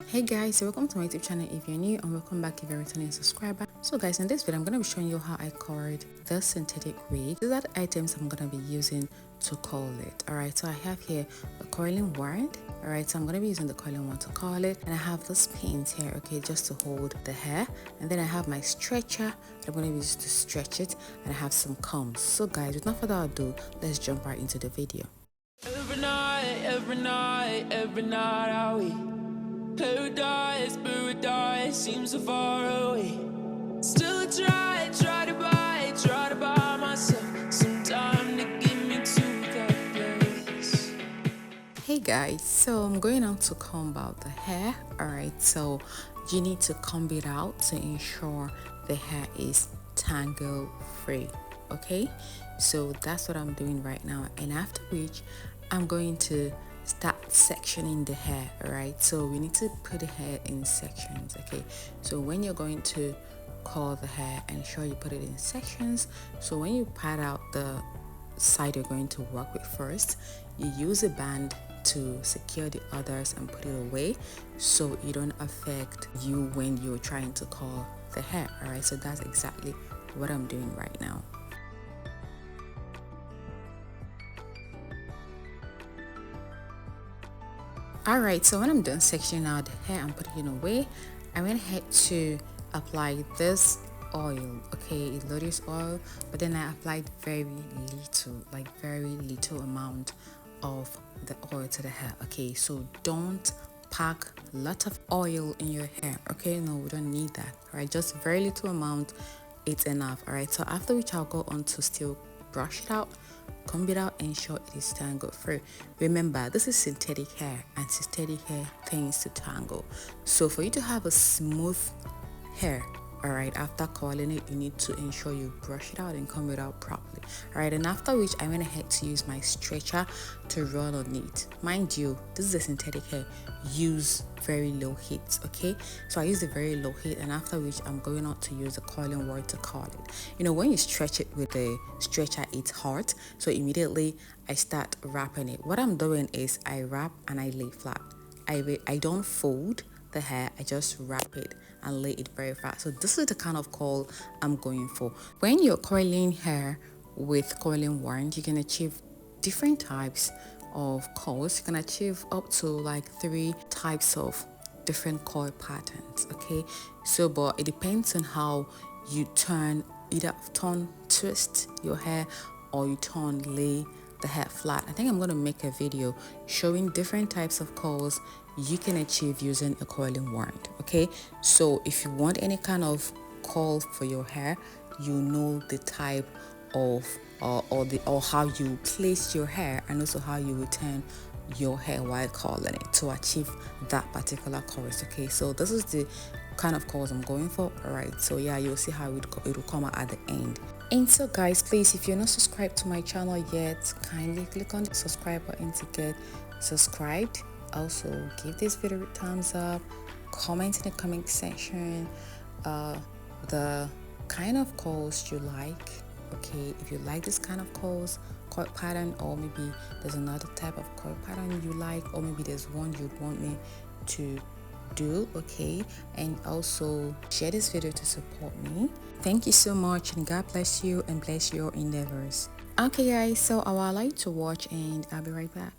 Hey guys, so welcome to my YouTube channel if you're new, and welcome back if you're a returning subscriber. So guys, in this video I'm going to be showing you how I colored the synthetic wig. These are the items I'm going to be using to curl it. Alright, so I have here a curling wand. Alright, so I'm going to be using the curling wand to curl it, and I have this pins here, okay, just to hold the hair. And then I have my stretcher that I'm going to use to stretch it, and I have some combs. So guys, without further ado, let's jump right into the video. Every night are we paradise seems so far away. Still try to buy myself some time to get me to that place. Hey guys, so I'm going on to comb out the hair. Alright, so you need to comb it out to ensure the hair is tangle free. Okay, so that's what I'm doing right now, and after which I'm going to start sectioning the hair. Alright, so we need to put the hair in sections. Okay, so when you're going to curl the hair, ensure you put it in sections. So when you pat out the side you're going to work with first, you use a band to secure the others and put it away so it don't affect you when you're trying to curl the hair. Alright, so that's exactly what I'm doing right now. Alright, so when I'm done sectioning out the hair and putting it away, I went ahead to apply this oil. Okay, it's lotus oil, but then I applied very little amount of the oil to the hair. Okay, so don't pack a lot of oil in your hair. Okay, no, we don't need that. All right, just very little amount, it's enough. All right, so after which I'll go on to still brush it out, comb it out, ensure it is tangle free. Remember, this is synthetic hair, and synthetic hair tends to tangle. So for you to have a smooth hair, all right, after curling it, you need to ensure you brush it out and comb it out properly. All right, and after which I went ahead to use my stretcher to run on it. Mind you, this is a synthetic hair, use very low heat. Okay, so I used a very low heat, and after which I'm going on to use a curling wand to curl it. You know, when you stretch it with the stretcher, it's hard, so immediately I start wrapping it. What I'm doing is I wrap and I lay flat. I don't fold the hair, I just wrap it and lay it very flat. So this is the kind of curl I'm going for. When you're curling hair with curling wand, you can achieve different types of curls. You can achieve up to like 3 types of different curl patterns. Okay, so but it depends on how you either twist your hair, or you lay the hair flat. I think I'm going to make a video showing different types of curls you can achieve using a curling wand. Okay, so if you want any kind of curl for your hair, you know the type of or how you place your hair, and also how you return your hair while curling it to achieve that particular curls. Okay, so this is the kind of curls I'm going for. All right, so yeah, you'll see how it will come out at the end. And so guys, please, if you're not subscribed to my channel yet, kindly click on the subscribe button to get subscribed. Also, give this video a thumbs up, comment in the comment section the kind of curls you like. Okay, if you like this kind of curl pattern, or maybe there's another type of curl pattern you like, or maybe there's one you'd want me to do. Okay, and also share this video to support me. Thank you so much, and God bless you and bless your endeavors. Okay guys, so I would like to watch, and I'll be right back.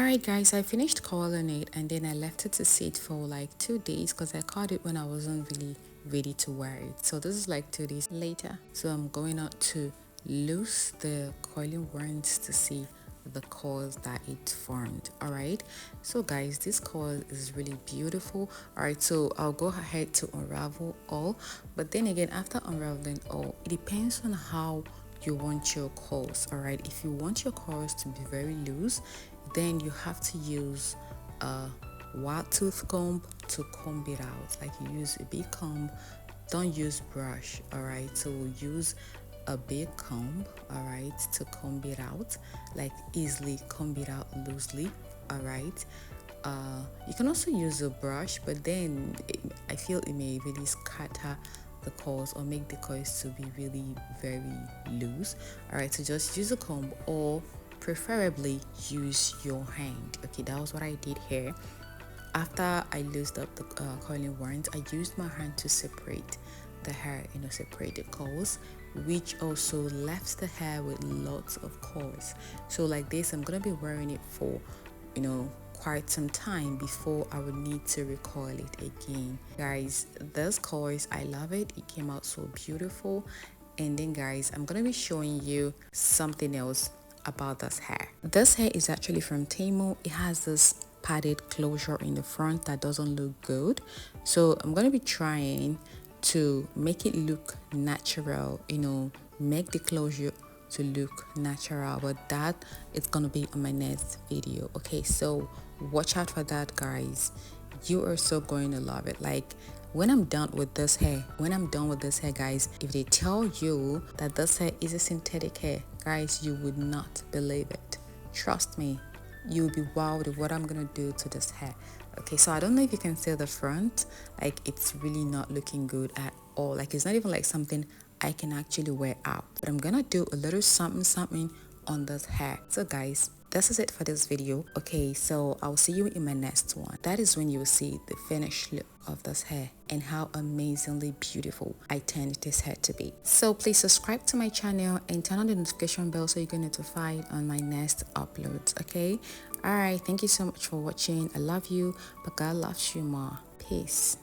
Alright guys, I finished curling it and then I left it to sit for like 2 days because I caught it when I wasn't really ready to wear it. So this is like 2 days later. So I'm going out to loose the coiling wands to see the coils that it formed. Alright, so guys, this coil is really beautiful. Alright, so I'll go ahead to unravel all, but then again, after unraveling all, it depends on how you want your coils. Alright, if you want your coils to be very loose, then you have to use a wide tooth comb to comb it out. Like you use a big comb, don't use brush. Alright, so use a big comb, alright, to comb it out, like easily comb it out loosely. Alright, you can also use a brush, but then I feel it may really scatter the coils or make the coils to be really very loose. Alright, so just use a comb or preferably use your hand. Okay, that was what I did here. After I loosed up the coiling wands, I used my hand to separate the hair, separate the coils, which also left the hair with lots of coils. So like this, I'm gonna be wearing it for quite some time before I would need to recoil it again. Guys, this coils, I love it. It came out so beautiful. And then guys, I'm gonna be showing you something else about this hair. This hair is actually from Temu. It has this padded closure in the front that doesn't look good, so I'm gonna be trying to make it look natural, make the closure to look natural, but that is gonna be on my next video. Okay, so watch out for that, guys. You are so going to love it. Like when I'm done with this hair, guys, if they tell you that this hair is a synthetic hair, guys, you would not believe it. Trust me, you'll be wowed with what I'm gonna do to this hair. Okay, so I don't know if you can see the front, like it's really not looking good at all. Like it's not even like something I can actually wear out, but I'm gonna do a little something on this hair. So guys, this is it for this video. Okay, so I'll see you in my next one. That is when you will see the finished look of this hair and how amazingly beautiful I turned this hair to be. So please subscribe to my channel and turn on the notification bell so you get notified on my next uploads. Okay, all right, thank you so much for watching. I love you, but God loves you more. Peace.